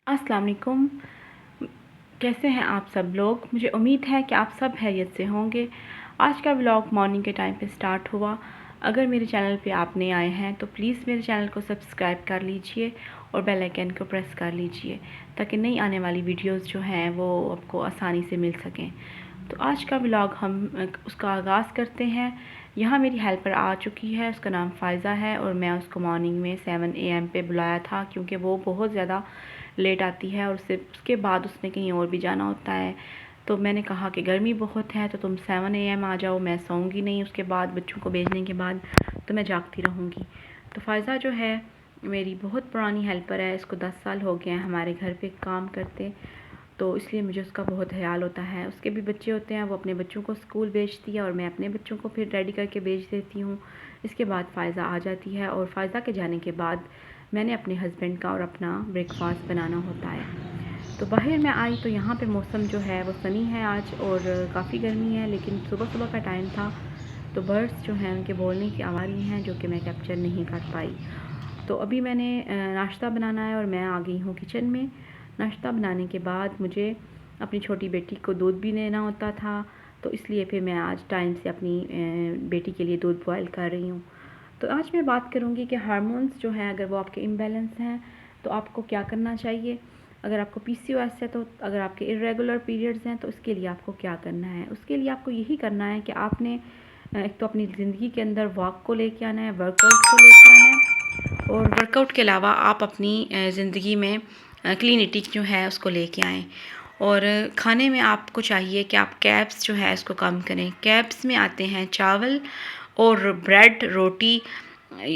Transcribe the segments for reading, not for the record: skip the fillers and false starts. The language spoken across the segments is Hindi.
अस्सलाम वालेकुम। कैसे हैं आप सब लोग? मुझे उम्मीद है कि आप सब खैरियत से होंगे। आज का व्लॉग मॉर्निंग के टाइम पे स्टार्ट हुआ। अगर मेरे चैनल पे आप नए आए हैं तो प्लीज़ मेरे चैनल को सब्सक्राइब कर लीजिए और बेल आइकन को प्रेस कर लीजिए ताकि नई आने वाली वीडियोस जो हैं वो आपको आसानी से मिल सकें। तो आज का व्लॉग हम उसका आगाज़ करते हैं। यहाँ मेरी हेल्पर आ चुकी है, उसका नाम फ़ायज़ा है और मैं उसको मॉर्निंग में 7 AM पे बुलाया था क्योंकि वो बहुत ज़्यादा लेट आती है और उसके बाद उसने कहीं और भी जाना होता है। तो मैंने कहा कि गर्मी बहुत है तो तुम 7 AM आ जाओ, मैं सोऊंगी नहीं उसके बाद, बच्चों को भेजने के बाद तो मैं जागती रहूँगी। तो फ़ायज़ा जो है मेरी बहुत पुरानी हेल्पर है, इसको 10 साल हो गए हैं हमारे घर पे काम करते, तो इसलिए मुझे उसका बहुत ख्याल होता है। उसके भी बच्चे होते हैं, वो अपने बच्चों को स्कूल भेजती है और मैं अपने बच्चों को फिर रेडी करके भेज देती हूँ। इसके बाद फ़ायज़ा आ जाती है और फ़ायज़ा के जाने के बाद मैंने अपने हस्बैंड का और अपना ब्रेकफास्ट बनाना होता है। तो बाहर मैं आई तो यहाँ पे मौसम जो है वो सनी है आज और काफ़ी गर्मी है, लेकिन सुबह सुबह का टाइम था तो बर्ड्स जो हैं उनके बोलने की आवाज़ें हैं जो कि मैं कैप्चर नहीं कर पाई। तो अभी मैंने नाश्ता बनाना है और मैं आ गई हूँ किचन में। नाश्ता बनाने के बाद मुझे अपनी छोटी बेटी को दूध भी देना होता था, तो इसलिए फिर मैं आज टाइम से अपनी बेटी के लिए दूध बॉयल कर रही हूँ। तो आज मैं बात करूँगी कि हार्मोन्स जो हैं अगर वो आपके इम्बैलेंस हैं तो आपको क्या करना चाहिए। अगर आपको पीसीओएस है तो अगर आपके इर्रेगुलर पीरियड्स हैं तो उसके लिए आपको क्या करना है। उसके लिए आपको यही करना है कि आपने एक तो अपनी ज़िंदगी के अंदर वॉक को लेके आना है, वर्कआउट को लेके आना है और वर्कआउट के अलावा आप अपनी ज़िंदगी में क्लीन ईटिंग जो है उसको लेके आएँ। और खाने में आपको चाहिए कि आप कैप्स जो है इसको कम करें। कैप्स में आते हैं चावल और ब्रेड, रोटी,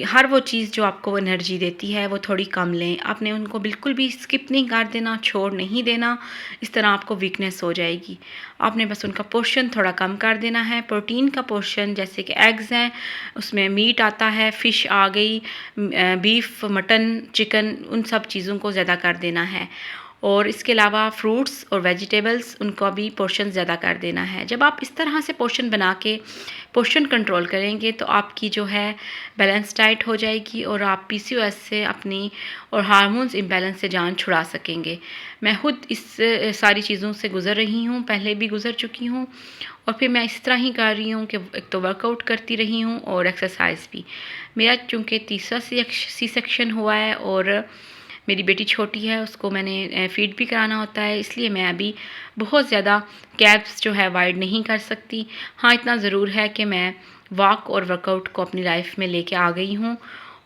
हर वो चीज़ जो आपको एनर्जी देती है वो थोड़ी कम लें। आपने उनको बिल्कुल भी स्किप नहीं कर देना, छोड़ नहीं देना, इस तरह आपको वीकनेस हो जाएगी। आपने बस उनका पोर्शन थोड़ा कम कर देना है। प्रोटीन का पोर्शन जैसे कि एग्स हैं, उसमें मीट आता है, फ़िश आ गई, बीफ, मटन, चिकन, उन सब चीज़ों को ज़्यादा कर देना है। और इसके अलावा फ्रूट्स और वेजिटेबल्स उनको भी पोर्शन ज़्यादा कर देना है। जब आप इस तरह से पोर्शन बना के पोर्शन कंट्रोल करेंगे तो आपकी जो है बैलेंस डाइट हो जाएगी और आप पीसीओएस से अपनी और हार्मोन्स इम्बैलेंस से जान छुड़ा सकेंगे। मैं खुद इस सारी चीज़ों से गुज़र रही हूँ, पहले भी गुज़र चुकी हूँ और फिर मैं इस तरह ही कर रही हूँ कि एक तो वर्कआउट करती रही हूँ और एक्सरसाइज भी। मेरा चूँकि तीसरा सी सेक्शन हुआ है और मेरी बेटी छोटी है, उसको मैंने फ़ीड भी कराना होता है, इसलिए मैं अभी बहुत ज़्यादा कैप्स जो है अवॉइड नहीं कर सकती। हाँ, इतना ज़रूर है कि मैं वॉक और वर्कआउट को अपनी लाइफ में लेके आ गई हूँ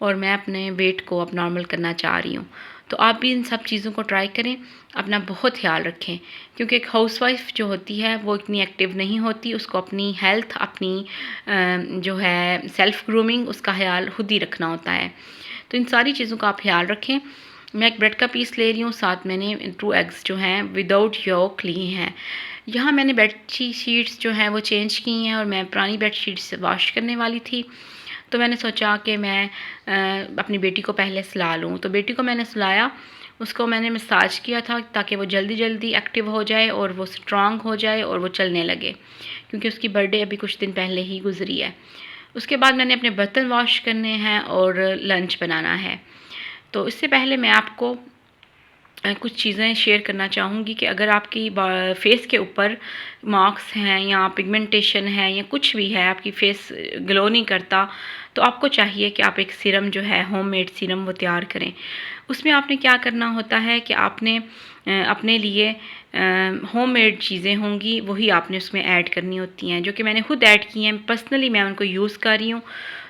और मैं अपने वेट को अब नॉर्मल करना चाह रही हूँ। तो आप भी इन सब चीज़ों को ट्राई करें, अपना बहुत ख्याल रखें क्योंकि एक हाउसवाइफ जो होती है वो इतनी एक्टिव नहीं होती, उसको अपनी हेल्थ, अपनी जो है सेल्फ ग्रूमिंग, उसका ख्याल खुद ही रखना होता है। तो इन सारी चीज़ों का आप ख्याल रखें। मैं एक ब्रेड का पीस ले रही हूँ, साथ मैंने 2 एग्स जो हैं विदाउट यॉक लिए हैं। यहाँ मैंने बेड शीट्स जो हैं वो चेंज की हैं और मैं पुरानी बेड शीट्स वॉश करने वाली थी, तो मैंने सोचा कि मैं अपनी बेटी को पहले सुला लूँ। तो बेटी को मैंने सुलाया, उसको मैंने मसाज किया था ताकि वो जल्दी जल्दी एक्टिव हो जाए और वो स्ट्रांग हो जाए और वो चलने लगे, क्योंकि उसकी बर्थडे अभी कुछ दिन पहले ही गुजरी है। उसके बाद मैंने अपने बर्तन वॉश करने हैं और लंच बनाना है। तो इससे पहले मैं आपको कुछ चीज़ें शेयर करना चाहूँगी कि अगर आपकी फेस के ऊपर मार्क्स हैं या पिगमेंटेशन है या कुछ भी है, आपकी फेस ग्लो नहीं करता, तो आपको चाहिए कि आप एक सीरम जो है होममेड सीरम वो तैयार करें। उसमें आपने क्या करना होता है कि आपने अपने लिए होममेड चीज़ें होंगी वही आपने उसमें ऐड करनी होती हैं, जो कि मैंने खुद ऐड की हैं। पर्सनली मैं उनको यूज़ कर रही हूँ,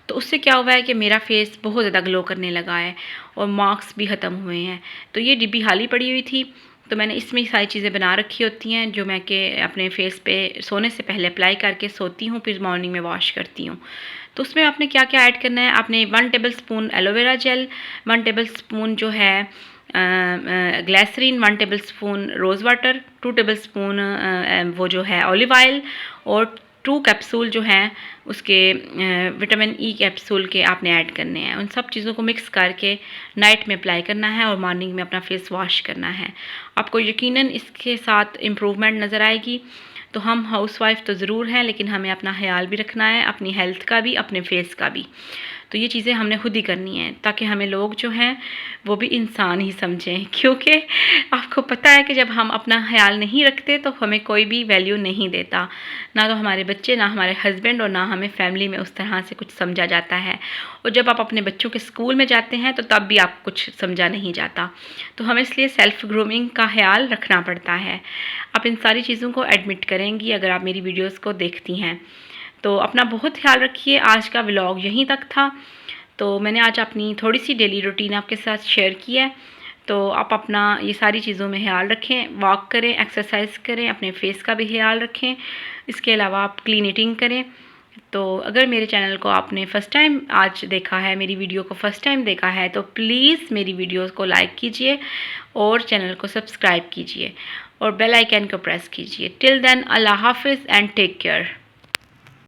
तो उससे क्या हुआ है कि मेरा फेस बहुत ज़्यादा ग्लो करने लगा है और मार्क्स भी ख़त्म हुए हैं। तो ये डिब्बी खाली पड़ी हुई थी, तो मैंने इसमें सारी चीज़ें बना रखी होती हैं जो मैं कि अपने फेस पे सोने से पहले अप्लाई करके सोती हूँ, फिर मॉर्निंग में वॉश करती हूँ। तो उसमें आपने क्या क्या ऐड करना है, आपने 1 tablespoon aloe vera gel, 1 tablespoon जो है glycerine, 1 tablespoon rose water, 2 tablespoon वो जो है ऑलिव ऑयल और 2 कैप्सूल जो हैं उसके विटामिन ई कैप्सूल के आपने ऐड करने हैं। उन सब चीज़ों को मिक्स करके नाइट में अप्लाई करना है और मॉर्निंग में अपना फेस वॉश करना है। आपको यकीनन इसके साथ इम्प्रूवमेंट नज़र आएगी। तो हम हाउसवाइफ तो ज़रूर हैं, लेकिन हमें अपना ख्याल भी रखना है, अपनी हेल्थ का भी, अपने फेस का भी। तो ये चीज़ें हमने खुद ही करनी है ताकि हमें लोग जो हैं वो भी इंसान ही समझें, क्योंकि आपको पता है कि जब हम अपना ख्याल नहीं रखते तो हमें कोई भी वैल्यू नहीं देता, ना तो हमारे बच्चे, ना हमारे हस्बैंड और ना हमें फैमिली में उस तरह से कुछ समझा जाता है। और जब आप अपने बच्चों के स्कूल में जाते हैं तो तब भी आप कुछ समझा नहीं जाता। तो हमें इसलिए सेल्फ़ ग्रूमिंग का ख्याल रखना पड़ता है। आप इन सारी चीज़ों को एडमिट करेंगी अगर आप मेरी वीडियोज़ को देखती हैं। तो अपना बहुत ख्याल रखिए। आज का व्लॉग यहीं तक था। तो मैंने आज अपनी थोड़ी सी डेली रूटीन आपके साथ शेयर की है। तो आप अपना ये सारी चीज़ों में ख्याल रखें, वॉक करें, एक्सरसाइज करें, अपने फेस का भी ख्याल रखें। इसके अलावा आप क्लीन ईटिंग करें। तो अगर मेरे चैनल को आपने फ़र्स्ट टाइम आज देखा है, मेरी वीडियो को फ़र्स्ट टाइम देखा है, तो प्लीज़ मेरी वीडियोज़ को लाइक कीजिए और चैनल को सब्सक्राइब कीजिए और बेल आइकन को प्रेस कीजिए। टिल देन, अल्लाह हाफ़िज़ एंड टेक केयर।